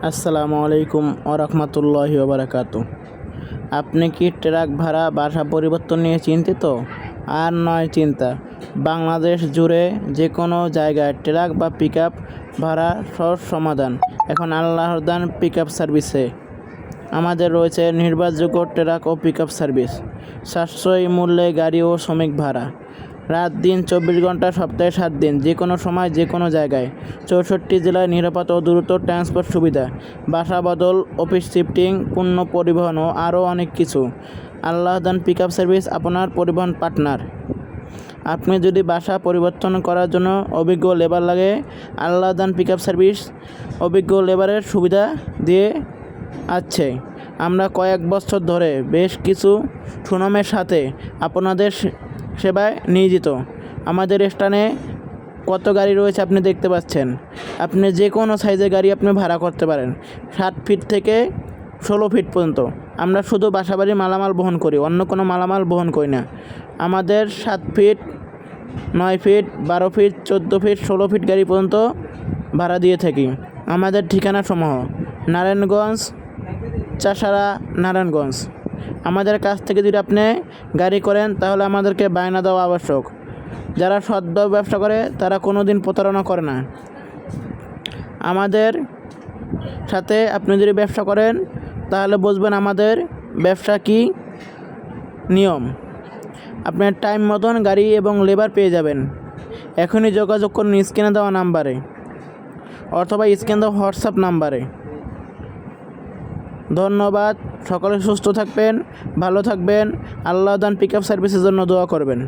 আসসালামু আলাইকুম ওরহমতুল্লাহি ওবারাকাতু। আপনি কি ট্রাক ভাড়া বাসা পরিবর্তন নিয়ে চিন্তিত? আর নয় চিন্তা, বাংলাদেশ জুড়ে যে কোনো জায়গায় ট্রাক বা পিকআপ ভাড়া সহজ সমাধান এখন আল্লাহর দান পিকআপ সার্ভিসে। আমাদের রয়েছে নির্ভরযোগ্য ট্রাক ও পিকআপ সার্ভিস, সাশ্রয়ী মূল্যে গাড়ি ও শ্রমিক ভাড়া, রাত দিন 24 ঘন্টা, সপ্তাহে 7 দিন, যে কোনো সময় যে কোনো জায়গায়, 64 জেলায় নিরাপদ ও দ্রুত ট্রান্সপোর্ট সুবিধা, বাসা বদল, অফিস শিফটিং, পণ্য পরিবহন ও আরও অনেক কিছু। আল্লাহ দান পিকআপ সার্ভিস আপনার পরিবহন পার্টনার। আপনি যদি বাসা পরিবর্তন করার জন্য অভিজ্ঞ লেবার লাগে, আল্লাহ দান পিকআপ সার্ভিস অভিজ্ঞ লেবারের সুবিধা দিয়ে আছে। আমরা কয়েক বছর ধরে বেশ কিছু সুনামের সাথে আপনাদের সেবায় নিয়োজিত। আমাদের স্থানে কত গাড়ি রয়েছে আপনি দেখতে পাচ্ছেন। আপনি যে কোনো সাইজের গাড়ি আপনি ভাড়া করতে পারেন, 7 ফিট থেকে 16 ফিট পর্যন্ত। আমরা শুধু বাসাবাড়ির মালামাল বহন করি, অন্য কোনো মালামাল বহন করি না। আমাদের 7 feet, 9 feet, 12 feet, 14 feet, 16 feet গাড়ি পর্যন্ত ভাড়া দিয়ে থাকি। আমাদের ঠিকানা সমূহ: নারায়ণগঞ্জ, চাষারা, নারায়ণগঞ্জ। আমাদের কাছ থেকে যদি আপনি গাড়ি করেন তাহলে আমাদেরকে বায়না দেওয়া আবশ্যক। যারা সৎভাবে ব্যবসা করে তারা কোনো দিন প্রতারণা করে না। আমাদের সাথে আপনি যদি ব্যবসা করেন তাহলে বুঝবেন আমাদের ব্যবসা কী নিয়ম। আপনার টাইম মতন গাড়ি এবং লেবার পেয়ে যাবেন। এখনই যোগাযোগ করুন স্ক্রিনে দেওয়া নাম্বারে অথবা স্ক্রিনে দেওয়া হোয়াটসঅ্যাপ নাম্বারে। ধন্যবাদ। সকলে সুস্থ থাকবেন, ভালো থাকবেন। আল্লাহ দান পিকআপ সার্ভিসের জন্য দোয়া করবেন।